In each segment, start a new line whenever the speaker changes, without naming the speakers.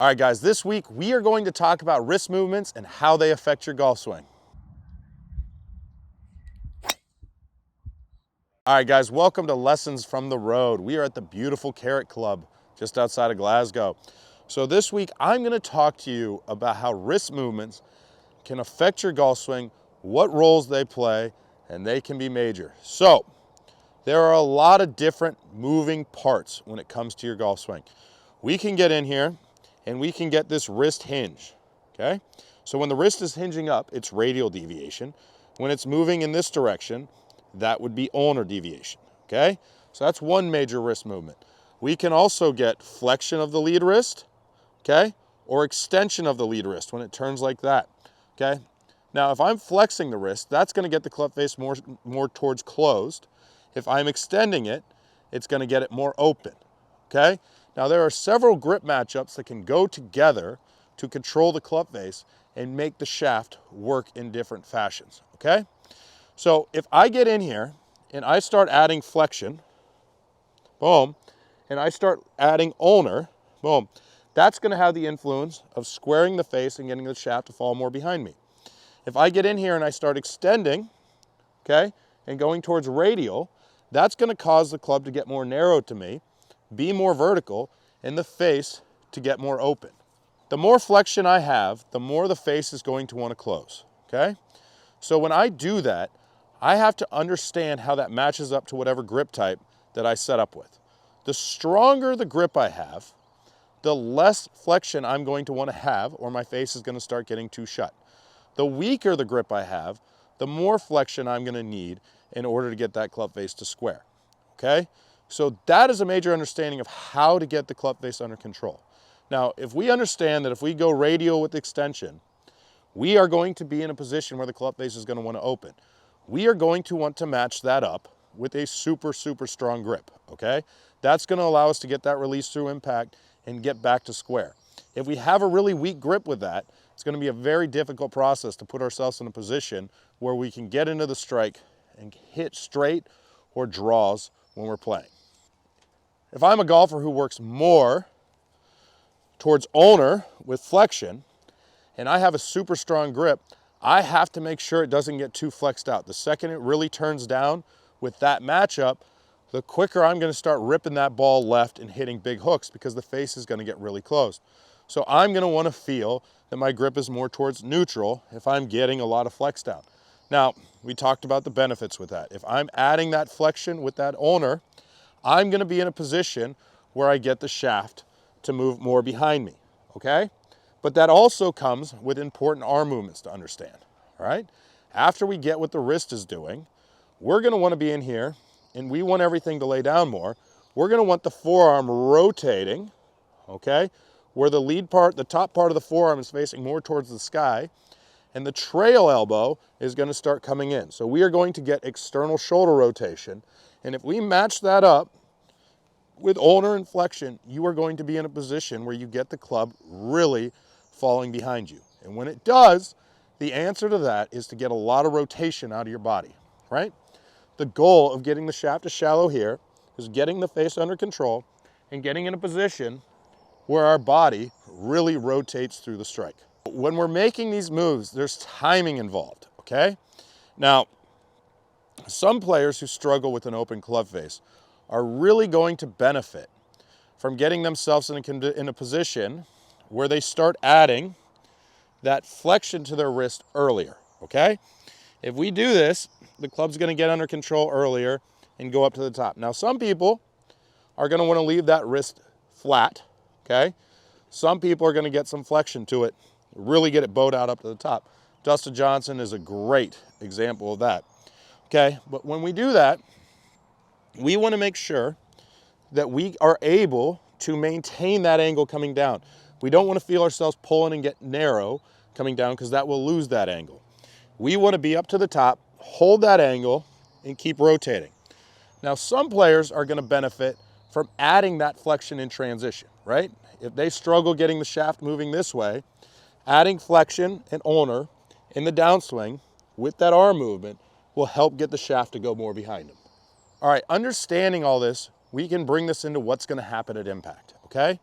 All right, guys, this week we are going to talk about wrist movements and how they affect your golf swing. All right, guys, welcome to Lessons from the Road. We are at the beautiful Carrot Club just outside of Glasgow. So this week I'm going to talk to you about how wrist movements can affect your golf swing, what roles they play, and they can be major. So there are a lot of different moving parts when it comes to your golf swing. We can get in here and we can get this wrist hinge, okay? So when the wrist is hinging up, it's radial deviation. When it's moving in this direction, that would be ulnar deviation, okay? So that's one major wrist movement. We can also get flexion of the lead wrist, okay? Or extension of the lead wrist when it turns like that, okay? Now, if I'm flexing the wrist, that's gonna get the club face more towards closed. If I'm extending it, it's gonna get it more open, okay? Now, there are several grip matchups that can go together to control the club face and make the shaft work in different fashions, okay? So if I get in here and I start adding flexion, boom, and I start adding ulnar, boom, that's gonna have the influence of squaring the face and getting the shaft to fall more behind me. If I get in here and I start extending, okay, and going towards radial, that's gonna cause the club to get more narrow to me, be more vertical, and the face to get more open. The more flexion I have, the more the face is going to want to close, okay? So when I do that, I have to understand how that matches up to whatever grip type that I set up with. The stronger the grip I have, the less flexion I'm going to want to have, or my face is going to start getting too shut. The weaker the grip I have, the more flexion I'm going to need in order to get that club face to square, okay? So that is a major understanding of how to get the club face under control. Now, if we understand that if we go radial with extension, we are going to be in a position where the club face is going to want to open. We are going to want to match that up with a super, super strong grip, okay? That's going to allow us to get that release through impact and get back to square. If we have a really weak grip with that, it's going to be a very difficult process to put ourselves in a position where we can get into the strike and hit straight or draws when we're playing. If I'm a golfer who works more towards ulnar with flexion and I have a super strong grip, I have to make sure it doesn't get too flexed out. The second it really turns down with that matchup, the quicker I'm going to start ripping that ball left and hitting big hooks because the face is going to get really closed. So I'm going to want to feel that my grip is more towards neutral if I'm getting a lot of flex down. Now, we talked about the benefits with that. If I'm adding that flexion with that ulnar, I'm going to be in a position where I get the shaft to move more behind me, okay? But that also comes with important arm movements to understand, all right? After we get what the wrist is doing, we're going to want to be in here, and we want everything to lay down more. We're going to want the forearm rotating, okay? Where the lead part, the top part of the forearm is facing more towards the sky, and the trail elbow is going to start coming in. So we are going to get external shoulder rotation. And if we match that up with ulnar and flexion, you are going to be in a position where you get the club really falling behind you. And when it does, the answer to that is to get a lot of rotation out of your body, right? The goal of getting the shaft to shallow here is getting the face under control and getting in a position where our body really rotates through the strike. When we're making these moves, there's timing involved, okay? Now, some players who struggle with an open club face are really going to benefit from getting themselves in a position where they start adding that flexion to their wrist earlier, okay? If we do this, the club's gonna get under control earlier and go up to the top. Now, some people are gonna wanna leave that wrist flat, okay? Some people are gonna get some flexion to it, really get it bowed out up to the top. Dustin Johnson is a great example of that. Okay, but when we do that, we want to make sure that we are able to maintain that angle coming down. We don't want to feel ourselves pulling and get narrow coming down because that will lose that angle. We want to be up to the top, hold that angle, and keep rotating. Now, some players are going to benefit from adding that flexion in transition, right? If they struggle getting the shaft moving this way, adding flexion and ulnar in the downswing with that arm movement will help get the shaft to go more behind them. All right, understanding all this, we can bring this into what's going to happen at impact, okay?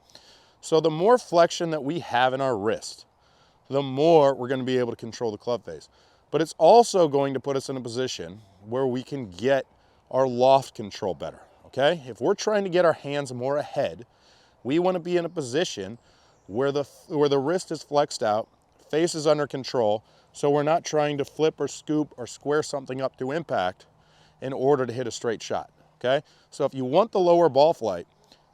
So the more flexion that we have in our wrist, the more we're going to be able to control the club face. But it's also going to put us in a position where we can get our loft control better, okay? If we're trying to get our hands more ahead, we want to be in a position where the wrist is flexed out, face is under control, so we're not trying to flip or scoop or square something up to impact in order to hit a straight shot, okay? So if you want the lower ball flight,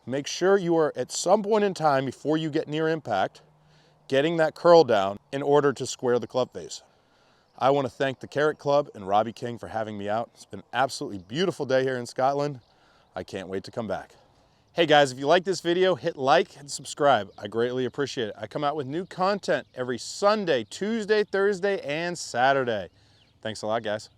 make sure you are at some point in time before you get near impact, getting that curl down in order to square the club face. I want to thank the Carrot Club and Robbie King for having me out. It's been an absolutely beautiful day here in Scotland. I can't wait to come back. Hey guys, if you like this video, hit like and subscribe. I greatly appreciate it. I come out with new content every Sunday, Tuesday, Thursday, and Saturday. Thanks a lot, guys.